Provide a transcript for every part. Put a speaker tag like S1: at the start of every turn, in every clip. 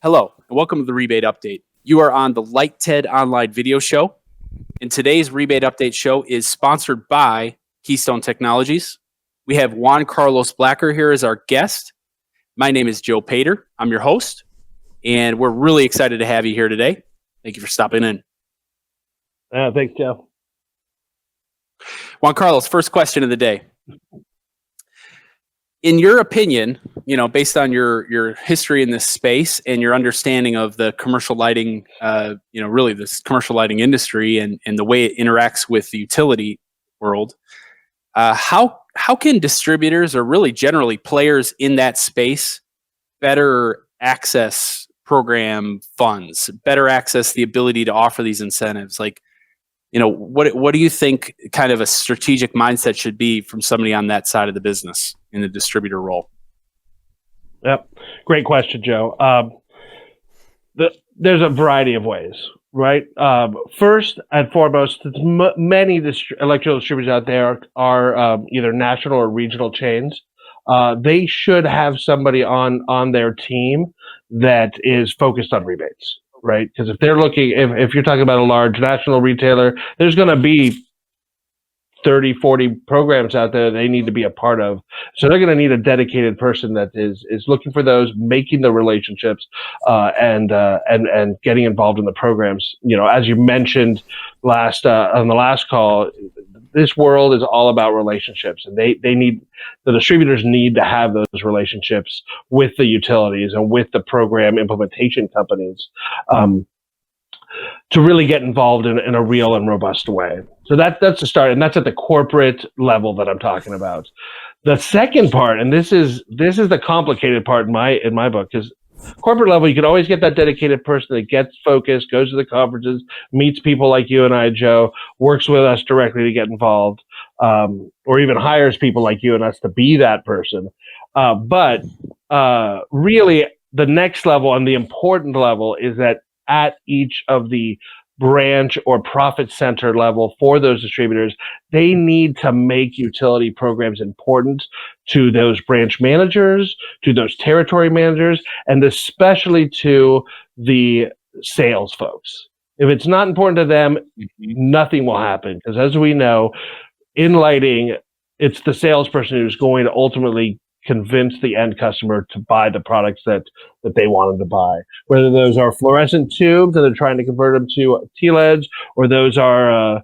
S1: Hello, and welcome to the Rebate Update. You are on the Like TED online video show, and today's Rebate Update show is sponsored by Keystone Technologies. We have Juan Carlos Blacker here as our guest. My name is Joe Pater. I'm your host, and we're really excited to have you here today. Thank you for stopping in.
S2: Thanks, Joe.
S1: Juan Carlos, first question of the day. In your opinion, based on your history in this space and your understanding of the commercial lighting, really this commercial lighting industry and the way it interacts with the utility world, how can distributors or really generally players in that space better access program funds, better access the ability to offer these incentives? What do you think kind of a strategic mindset should be from somebody on that side of the business in the distributor role?
S2: Yep. Great question, Joe. There's a variety of ways, right? First and foremost, many electrical distributors out there are either national or regional chains. They should have somebody on their team that is focused on rebates. Right, because if they're looking, if you're talking about a large national retailer, there's going to be 30, 40 programs out there they need to be a part of. So they're going to need a dedicated person that is looking for those, making the relationships, and getting involved in the programs. As you mentioned on the last call, this world is all about relationships, and the distributors need to have those relationships with the utilities and with the program implementation companies to really get involved in a real and robust way. So that's the start, and that's at the corporate level that I'm talking about. The second part, and this is the complicated part in my book, is corporate level. You can always get that dedicated person that gets focused, goes to the conferences, meets people like you and I, Joe, works with us directly to get involved, or even hires people like you and us to be that person. But really, the next level and the important level is that at each of the branch or profit center level for those distributors, they need to make utility programs important to those branch managers, to those territory managers, and especially to the sales folks. If it's not important to them, nothing will happen. Because as we know, in lighting, it's the salesperson who's going to ultimately convince the end customer to buy the products that they want them to buy. Whether those are fluorescent tubes and they're trying to convert them to TLEDs, or those are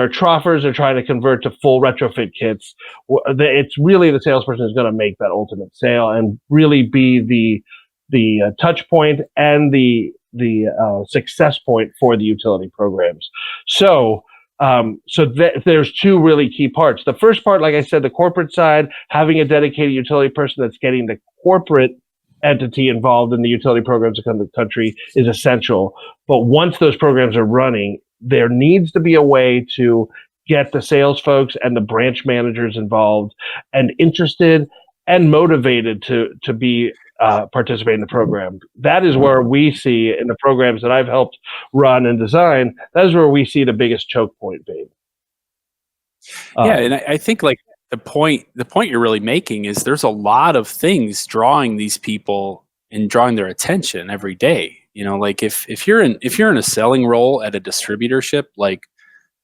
S2: troffers they're trying to convert to full retrofit kits. It's really the salesperson who's going to make that ultimate sale and really be the touch point and the success point for the utility programs. So there's two really key parts. The first part, like I said, the corporate side, having a dedicated utility person that's getting the corporate entity involved in the utility programs across the country is essential. But once those programs are running, there needs to be a way to get the sales folks and the branch managers involved and interested and motivated to be participate in the program. That is where we see in the programs that I've helped run and design, that is where we see the biggest choke point being.
S1: And I think like the point you're really making is there's a lot of things drawing these people and drawing their attention every day. Like if you're in a selling role at a distributorship, like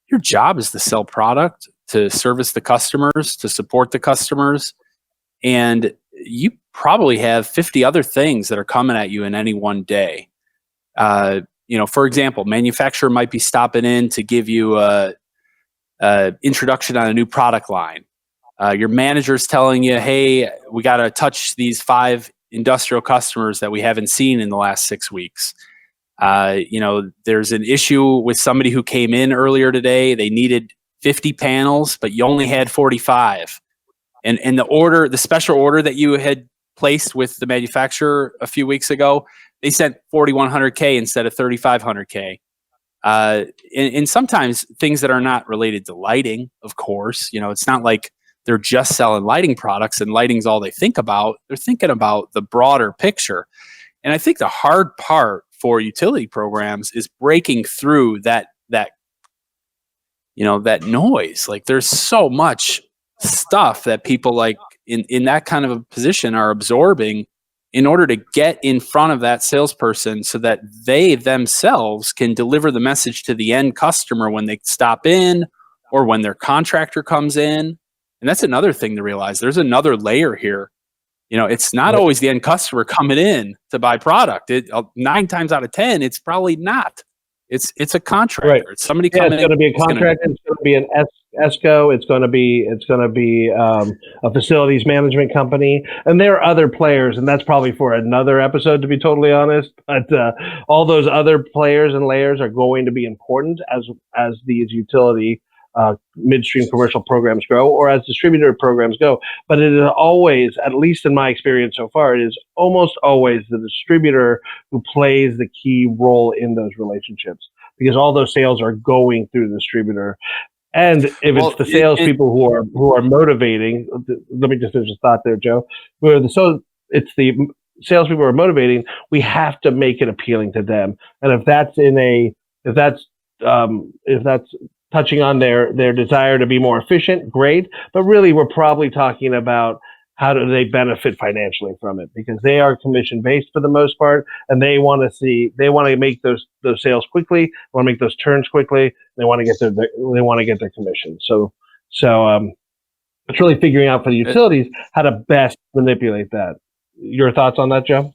S1: your job is to sell product, to service the customers, to support the customers, and you probably have 50 other things that are coming at you in any one day. For example, manufacturer might be stopping in to give you a introduction on a new product line. Your manager's telling you, hey, we got to touch these 5 industrial customers that we haven't seen in the last 6 weeks. There's an issue with somebody who came in earlier today. They needed 50 panels, but you only had 45. And the special order that you had placed with the manufacturer a few weeks ago, they sent 4,100K instead of 3,500K. And sometimes things that are not related to lighting, of course, it's not like they're just selling lighting products and lighting's all they think about. They're thinking about the broader picture. And I think the hard part for utility programs is breaking through that noise. Like there's so much stuff that people like in that kind of a position are absorbing in order to get in front of that salesperson so that they themselves can deliver the message to the end customer when they stop in or when their contractor comes in. And that's another thing to realize. There's another layer here. It's not always the end customer coming in to buy product. 9 times out of 10, it's probably not. It's a contractor.
S2: Right.
S1: It's somebody
S2: Yeah,
S1: coming
S2: it's going to be a contractor. It's going to be an ESCO. It's going to be a facilities management company, and there are other players, and that's probably for another episode, to be totally honest. But all those other players and layers are going to be important as these utility midstream commercial programs grow, or as distributor programs go. But it is always, at least in my experience so far, it is almost always the distributor who plays the key role in those relationships, because all those sales are going through the distributor. And if it's the salespeople who are motivating, let me just finish a thought there, Joe. It's the salespeople who are motivating. We have to make it appealing to them, and if that's touching on their desire to be more efficient, great. But really, we're probably talking about how do they benefit financially from it, because they are commission based for the most part, and they want to make those sales quickly, want to make those turns quickly. They want to get their commission. So it's really figuring out for the utilities how to best manipulate that. Your thoughts on that, Joe?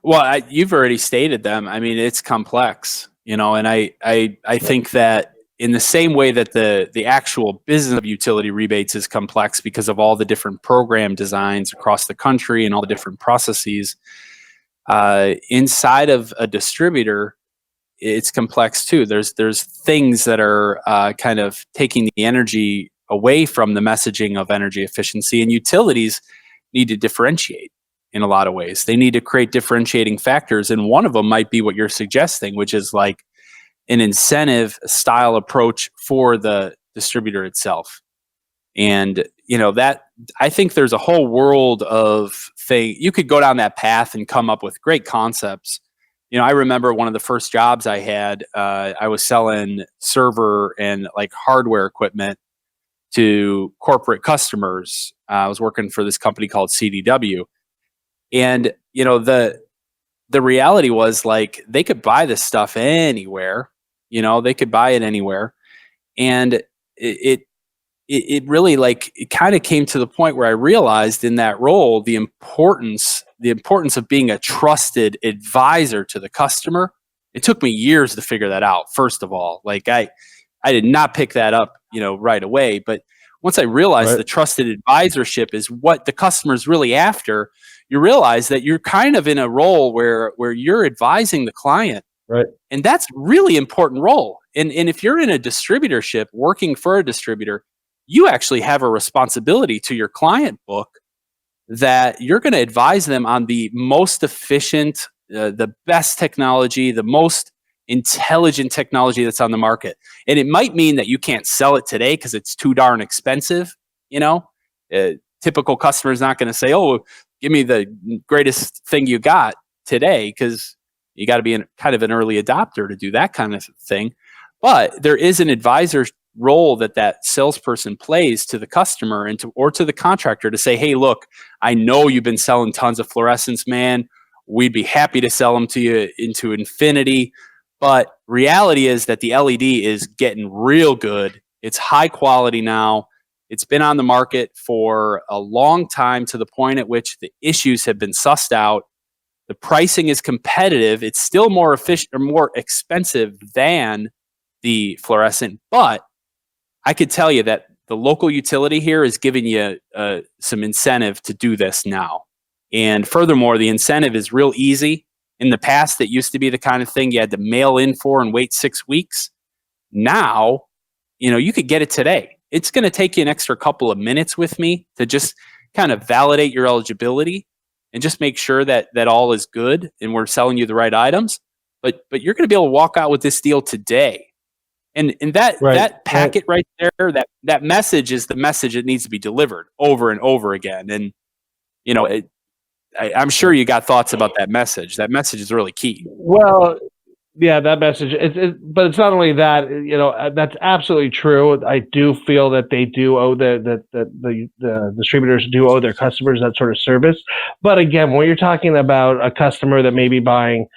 S1: Well, you've already stated them. I mean, it's complex. And I think that in the same way that the actual business of utility rebates is complex because of all the different program designs across the country and all the different processes, inside of a distributor, it's complex too. There's things that are kind of taking the energy away from the messaging of energy efficiency, and utilities need to differentiate in a lot of ways. They need to create differentiating factors, and one of them might be what you're suggesting, which is like an incentive style approach for the distributor itself. And that, I think there's a whole world of things. You could go down that path and come up with great concepts. I remember one of the first jobs I had, I was selling server and like hardware equipment to corporate customers. I was working for this company called CDW. And the reality was, like, they could buy this stuff anywhere. They could buy it anywhere, and it really, like, it kind of came to the point where I realized in that role the importance of being a trusted advisor to the customer. It took me years to figure that out. First of all, like I did not pick that up, right away, but once I realized the trusted advisorship is what the customer's really after, you realize that you're kind of in a role where you're advising the client.
S2: Right.
S1: And that's really important role. And if you're in a distributorship working for a distributor, you actually have a responsibility to your client book that you're going to advise them on the most efficient, the best technology, the most intelligent technology that's on the market. And it might mean that you can't sell it today because it's too darn expensive. Typical customer is not going to say, "Oh, give me the greatest thing you got today," because you got to be kind of an early adopter to do that kind of thing. But there is an advisor role that salesperson plays to the customer or to the contractor to say, "Hey, look, I know you've been selling tons of fluorescents, man. We'd be happy to sell them to you into infinity. But reality is that the LED is getting real good. It's high quality now. It's been on the market for a long time, to the point at which the issues have been sussed out. The pricing is competitive. It's still more efficient or more expensive than the fluorescent, but I could tell you that the local utility here is giving you some incentive to do this now. And furthermore, the incentive is real easy. In the past, it used to be the kind of thing you had to mail in for and wait 6 weeks. Now, you could get it today. It's going to take you an extra couple of minutes with me to just kind of validate your eligibility and just make sure that all is good and we're selling you the right items. But you're going to be able to walk out with this deal today. And that packet right there, that message is the message that needs to be delivered over and over again. And I'm sure you got thoughts about that message. That message is really key.
S2: Well, Yeah, that message. But it's not only that. That's absolutely true. I do feel that they do owe the distributors do owe their customers that sort of service. But again, when you're talking about a customer that may be buying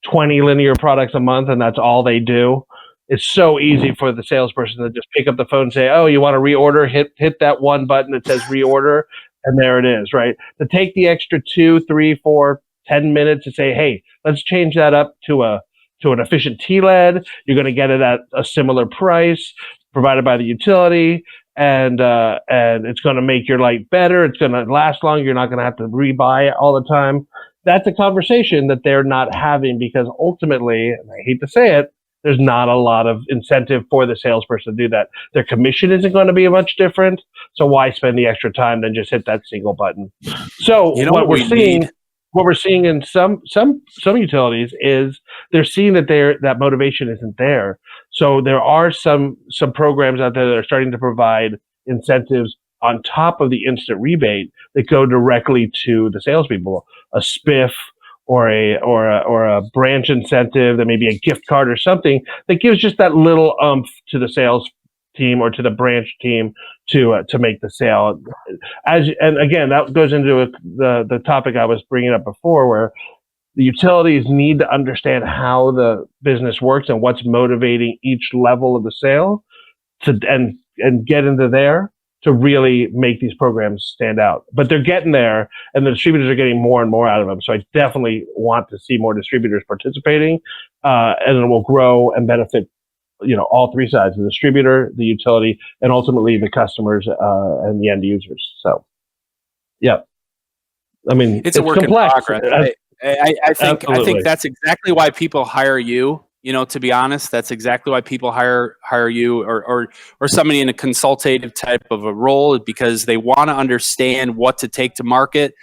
S2: 20 linear products a month and that's all they do, it's so easy for the salesperson to just pick up the phone and say, "Oh, you want to reorder? Hit that one button that says reorder, and there it is." Right? To take the extra 2, 3, 4, 10 minutes to say, "Hey, let's change that up to an efficient TLED. You're going to get it at a similar price provided by the utility, and it's going to make your light better. It's going to last longer. You're not going to have to rebuy it all the time." That's a conversation that they're not having because ultimately, and I hate to say it, there's not a lot of incentive for the salesperson to do that. Their commission isn't going to be much different, so why spend the extra time than just hit that single button? So what we're seeing in some utilities is they're seeing that that motivation isn't there. So there are some programs out there that are starting to provide incentives on top of the instant rebate that go directly to the salespeople, a spiff or a branch incentive that may be a gift card or something that gives just that little oomph to the sales team or to the branch team to make the sale. And again, that goes into the topic I was bringing up before, where the utilities need to understand how the business works and what's motivating each level of the sale and get into there to really make these programs stand out. But they're getting there, and the distributors are getting more and more out of them. So I definitely want to see more distributors participating, and it will grow and benefit all three sides: the distributor, the utility, and ultimately the customers and the end users. So, yeah, I mean,
S1: it's a work
S2: complex.
S1: in progress. I think that's exactly why people hire you. To be honest, that's exactly why people hire you or somebody in a consultative type of a role, because they want to understand what to take to market,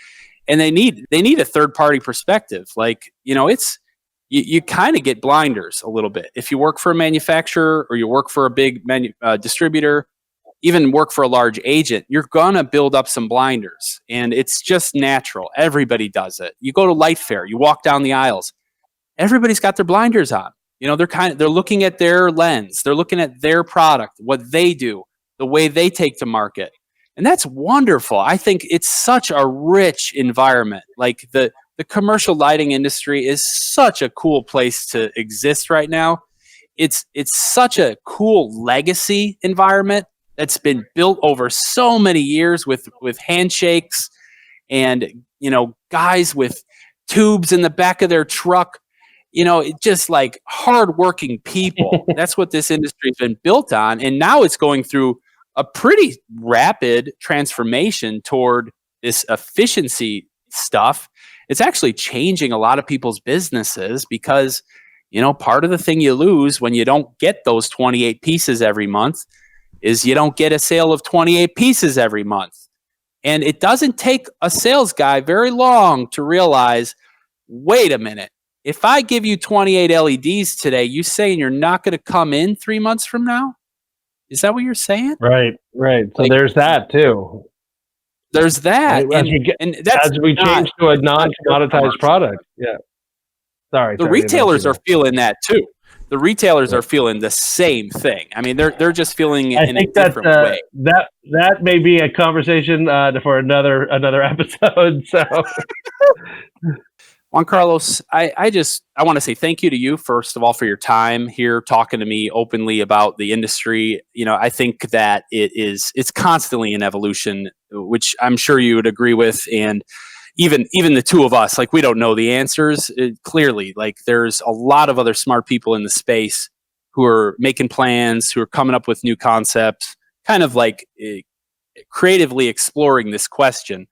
S1: and they need a third party perspective. Like, it's you kind of get blinders a little bit if you work for a manufacturer or you work for a big distributor, even work for a large agent. You're gonna build up some blinders, and it's just natural. Everybody does it. You go to Light Fair, you walk down the aisles, everybody's got their blinders on. They're looking at their lens, they're looking at their product, what they do, the way they take to market, and that's wonderful. I think it's such a rich environment. Like the commercial lighting industry is such a cool place to exist right now. It's such a cool legacy environment that's been built over so many years with handshakes and guys with tubes in the back of their truck. Just like hardworking people. That's what this industry has been built on, and now it's going through a pretty rapid transformation toward this efficiency stuff. It's actually changing a lot of people's businesses because, part of the thing you lose when you don't get those 28 pieces every month is you don't get a sale of 28 pieces every month. And it doesn't take a sales guy very long to realize, wait a minute, if I give you 28 LEDs today, you saying you're not going to come in 3 months from now? Is that what you're saying?
S2: Right. So there's that too.
S1: There's that,
S2: right. And that's as we change to a non-commoditized product. Yeah. Sorry.
S1: The retailers are feeling that too. The retailers are feeling the same thing. I mean, they're just feeling it in a different way.
S2: That may be a conversation for another episode. So,
S1: Juan Carlos, I want to say thank you to you, first of all, for your time here talking to me openly about the industry. I think that it's constantly in evolution, which I'm sure you would agree with. And even the two of us, like, we don't know the answers. Clearly, like, there's a lot of other smart people in the space who are making plans, who are coming up with new concepts, kind of like creatively exploring this question.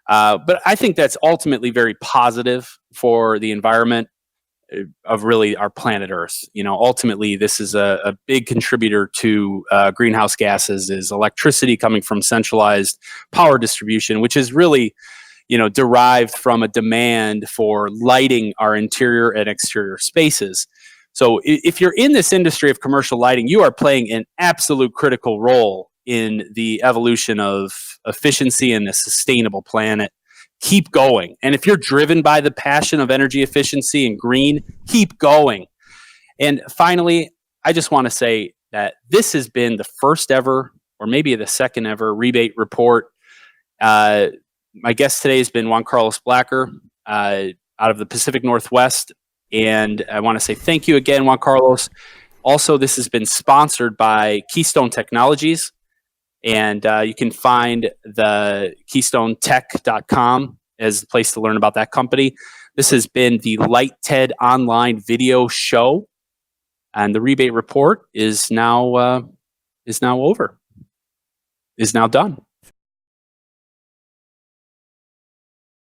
S1: But I think that's ultimately very positive for the environment of really our planet Earth. Ultimately, this is a big contributor to greenhouse gases, is electricity coming from centralized power distribution, which is really, derived from a demand for lighting our interior and exterior spaces. So if you're in this industry of commercial lighting, you are playing an absolute critical role in the evolution of efficiency and a sustainable planet. Keep going. And if you're driven by the passion of energy efficiency and green, keep going. And finally, I just want to say that this has been the first ever, or maybe the second ever, rebate report. My guest today has been Juan Carlos Blacker out of the Pacific Northwest. And I want to say thank you again, Juan Carlos. Also, this has been sponsored by Keystone Technologies. And you can find the KeystoneTech.com as the place to learn about that company. This has been the Light TED online video show. And the rebate report is now over. Is now done.